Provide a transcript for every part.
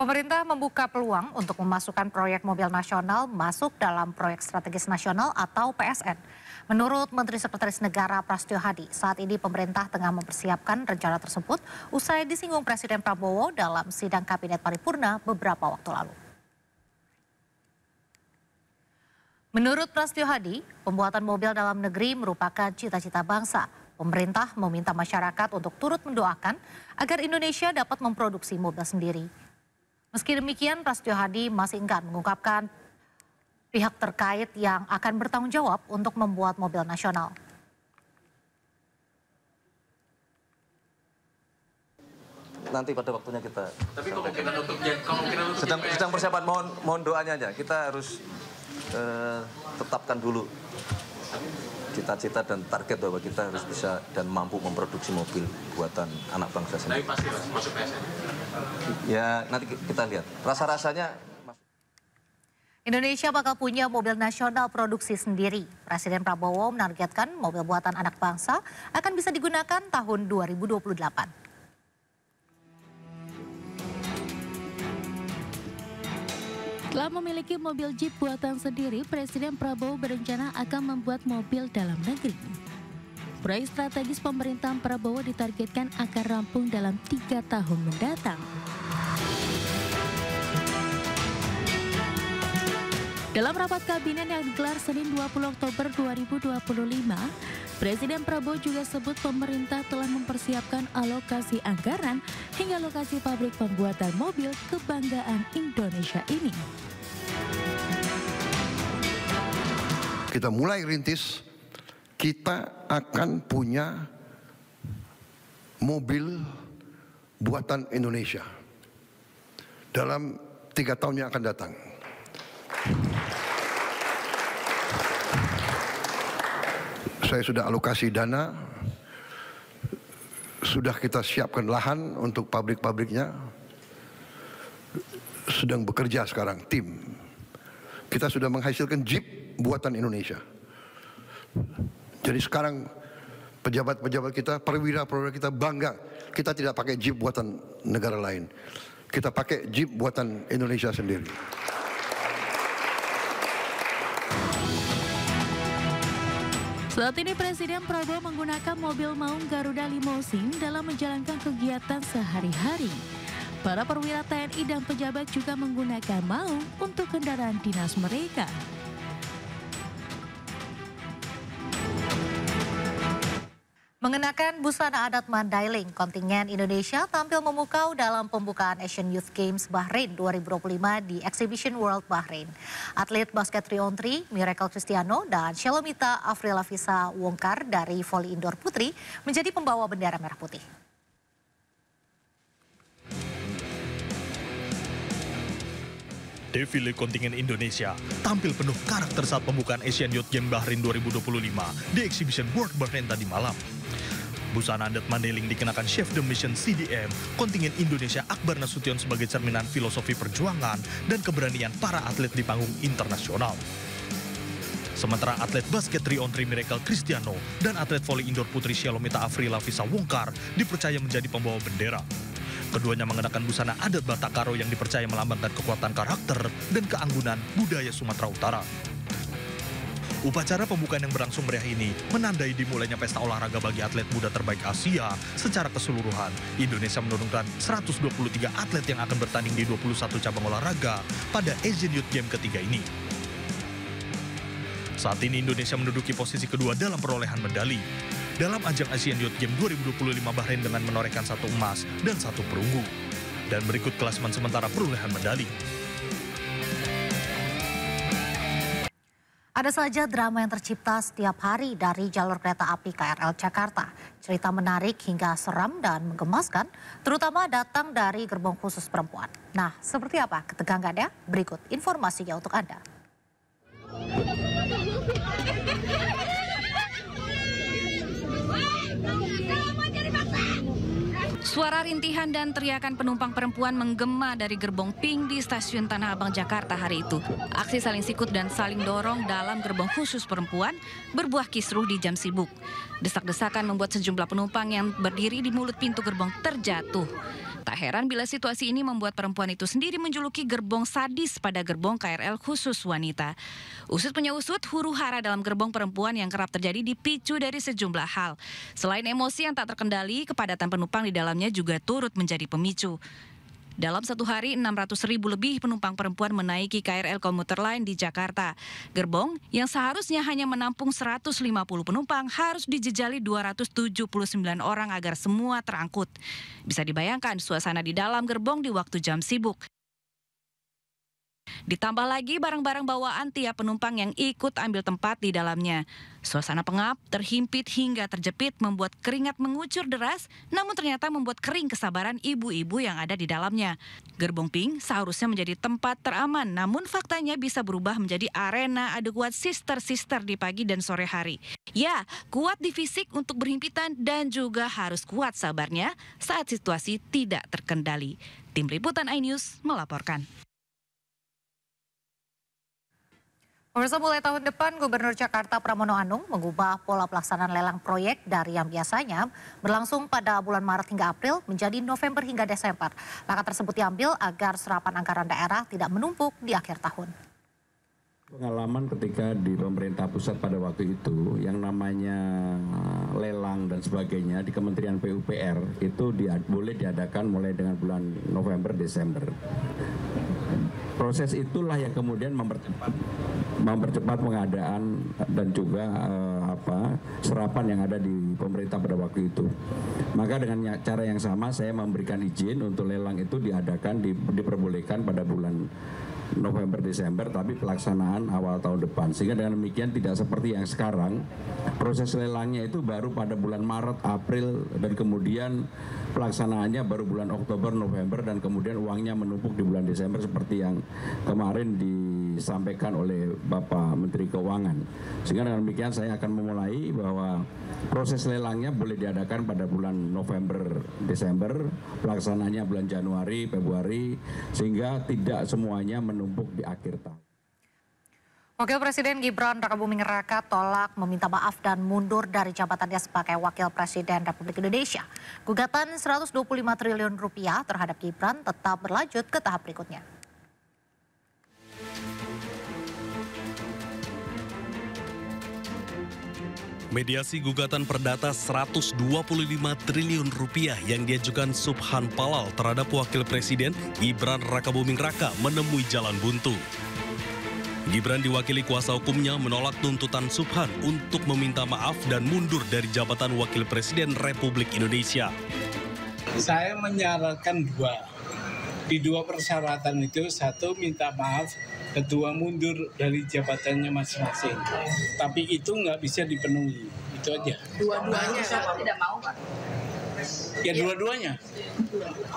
Pemerintah membuka peluang untuk memasukkan proyek mobil nasional masuk dalam proyek strategis nasional atau PSN. Menurut Menteri Sekretaris Negara Prasetyo Hadi, saat ini pemerintah tengah mempersiapkan rencana tersebut usai disinggung Presiden Prabowo dalam sidang Kabinet Paripurna beberapa waktu lalu. Menurut Prasetyo Hadi, pembuatan mobil dalam negeri merupakan cita-cita bangsa. Pemerintah meminta masyarakat untuk turut mendoakan agar Indonesia dapat memproduksi mobil sendiri. Meski demikian, Prasetyo Hadi masih enggan mengungkapkan pihak terkait yang akan bertanggung jawab untuk membuat mobil nasional. Nanti pada waktunya kita. Tapi kemungkinan untuk sedang persiapan, mohon doanya aja. Kita harus tetapkan dulu cita-cita dan target bahwa kita harus bisa dan mampu memproduksi mobil buatan anak bangsa sendiri. Tapi pasti masuk PSN. Ya nanti kita lihat. Rasa-rasanya Indonesia bakal punya mobil nasional produksi sendiri. Presiden Prabowo menargetkan mobil buatan anak bangsa akan bisa digunakan tahun 2028. Setelah memiliki mobil Jeep buatan sendiri, Presiden Prabowo berencana akan membuat mobil dalam negeri. Proyek strategis pemerintahan Prabowo ditargetkan akan rampung dalam 3 tahun mendatang. Dalam rapat kabinet yang digelar Senin 20 Oktober 2025, Presiden Prabowo juga sebut pemerintah telah mempersiapkan alokasi anggaran hingga lokasi pabrik pembuatan mobil kebanggaan Indonesia ini. Kita mulai rintis, kita akan punya mobil buatan Indonesia dalam 3 tahun yang akan datang. Saya sudah alokasi dana, sudah kita siapkan lahan untuk pabrik-pabriknya, sedang bekerja sekarang tim. Kita sudah menghasilkan Jeep buatan Indonesia. Jadi sekarang pejabat-pejabat kita, perwira-perwira kita bangga. Kita tidak pakai Jeep buatan negara lain. Kita pakai Jeep buatan Indonesia sendiri. Saat ini Presiden Prabowo menggunakan mobil maung Garuda Limousine dalam menjalankan kegiatan sehari-hari. Para perwira TNI dan pejabat juga menggunakan maung untuk kendaraan dinas mereka. Mengenakan busana adat Mandailing, kontingen Indonesia tampil memukau dalam pembukaan Asian Youth Games Bahrain 2025 di Exhibition World Bahrain. Atlet basket 3-on-3 Miracle Cristiano dan Shalomita Afrilavisa Wongkar dari voli indoor putri menjadi pembawa bendera merah putih. Defile kontingen Indonesia tampil penuh karakter saat pembukaan Asian Youth Games Bahrain 2025 di Exhibition World Bahrain tadi malam. Busana adat Mandailing dikenakan Chef de Mission CDM, kontingen Indonesia Akbar Nasution sebagai cerminan filosofi perjuangan dan keberanian para atlet di panggung internasional. Sementara atlet basket 3-on-3 Miracle Cristiano dan atlet voli indoor putri Shalomita Afrilavisa Wongkar dipercaya menjadi pembawa bendera. Keduanya mengenakan busana adat Batak Karo yang dipercaya melambangkan kekuatan karakter dan keanggunan budaya Sumatera Utara. Upacara pembukaan yang berlangsung meriah ini menandai dimulainya pesta olahraga bagi atlet muda terbaik Asia secara keseluruhan. Indonesia menurunkan 123 atlet yang akan bertanding di 21 cabang olahraga pada Asian Youth Games ketiga ini. Saat ini Indonesia menduduki posisi kedua dalam perolehan medali dalam ajang Asian Youth Games 2025 Bahrain dengan menorehkan 1 emas dan 1 perunggu. Dan berikut klasemen sementara perolehan medali. Ada saja drama yang tercipta setiap hari dari jalur kereta api KRL Jakarta. Cerita menarik hingga seram dan menggemaskan, terutama datang dari gerbong khusus perempuan. Nah, seperti apa ketegangannya? Berikut informasinya untuk Anda. Suara rintihan dan teriakan penumpang perempuan menggema dari gerbong pink di stasiun Tanah Abang, Jakarta hari itu. Aksi saling sikut dan saling dorong dalam gerbong khusus perempuan berbuah kisruh di jam sibuk. Desak-desakan membuat sejumlah penumpang yang berdiri di mulut pintu gerbong terjatuh. Tak Tak heran bila situasi ini membuat perempuan itu sendiri menjuluki gerbong sadis pada gerbong KRL khusus wanita. Usut punya usut, huru-hara dalam gerbong perempuan yang kerap terjadi dipicu dari sejumlah hal. Selain emosi yang tak terkendali, kepadatan penumpang di dalamnya juga turut menjadi pemicu. Dalam satu hari, 600.000 lebih penumpang perempuan menaiki KRL komuter lain di Jakarta. Gerbong yang seharusnya hanya menampung 150 penumpang harus dijejali 279 orang agar semua terangkut. Bisa dibayangkan suasana di dalam gerbong di waktu jam sibuk. Ditambah lagi barang-barang bawaan tiap penumpang yang ikut ambil tempat di dalamnya. Suasana pengap, terhimpit hingga terjepit membuat keringat mengucur deras, namun ternyata membuat kering kesabaran ibu-ibu yang ada di dalamnya. Gerbong Pink seharusnya menjadi tempat teraman, namun faktanya bisa berubah menjadi arena adu kuat sister-sister di pagi dan sore hari. Ya, kuat di fisik untuk berhimpitan dan juga harus kuat sabarnya saat situasi tidak terkendali. Tim Liputan iNews melaporkan. Pemirsa, mulai tahun depan Gubernur Jakarta Pramono Anung mengubah pola pelaksanaan lelang proyek dari yang biasanya berlangsung pada bulan Maret hingga April menjadi November hingga Desember. Langkah tersebut diambil agar serapan anggaran daerah tidak menumpuk di akhir tahun. Pengalaman ketika di pemerintah pusat pada waktu itu yang namanya lelang dan sebagainya di Kementerian PUPR itu boleh diadakan mulai dengan bulan November Desember. Proses itulah yang kemudian mempercepat pengadaan dan juga serapan yang ada di pemerintah pada waktu itu. Maka dengan cara yang sama saya memberikan izin untuk lelang itu diperbolehkan pada bulan November Desember, tapi pelaksanaan awal tahun depan. Sehingga dengan demikian tidak seperti yang sekarang, proses lelangnya itu baru pada bulan Maret, April, dan kemudian pelaksanaannya baru bulan Oktober, November, dan kemudian uangnya menumpuk di bulan Desember seperti yang kemarin disampaikan oleh Bapak Menteri Keuangan. Sehingga dengan demikian saya akan memulai bahwa proses lelangnya boleh diadakan pada bulan November, Desember, pelaksanaannya bulan Januari, Februari, sehingga tidak semuanya menumpuk di akhir tahun. Wakil Presiden Gibran Rakabuming Raka tolak meminta maaf dan mundur dari jabatannya sebagai Wakil Presiden Republik Indonesia. Gugatan 125 triliun rupiah terhadap Gibran tetap berlanjut ke tahap berikutnya. Mediasi gugatan perdata 125 triliun rupiah yang diajukan Subhan Palal terhadap Wakil Presiden Gibran Rakabuming Raka menemui jalan buntu. Gibran diwakili kuasa hukumnya menolak tuntutan Subhan untuk meminta maaf dan mundur dari jabatan Wakil Presiden Republik Indonesia. Saya menyarankan dua. Di dua persyaratan itu, satu minta maaf, kedua mundur dari jabatannya masing-masing. Tapi itu nggak bisa dipenuhi, itu aja. Dua-duanya tidak mau, Pak? Ya dua-duanya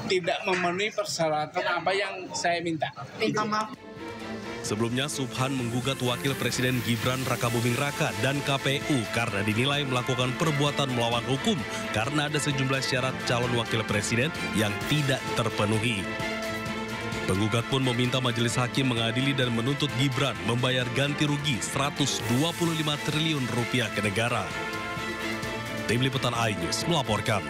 tidak memenuhi persyaratan apa yang saya minta. Minta maaf. Sebelumnya Subhan menggugat Wakil Presiden Gibran Rakabuming Raka dan KPU karena dinilai melakukan perbuatan melawan hukum karena ada sejumlah syarat calon Wakil Presiden yang tidak terpenuhi. Penggugat pun meminta majelis hakim mengadili dan menuntut Gibran membayar ganti rugi 125 triliun rupiah ke negara. Tim Liputan iNews melaporkan.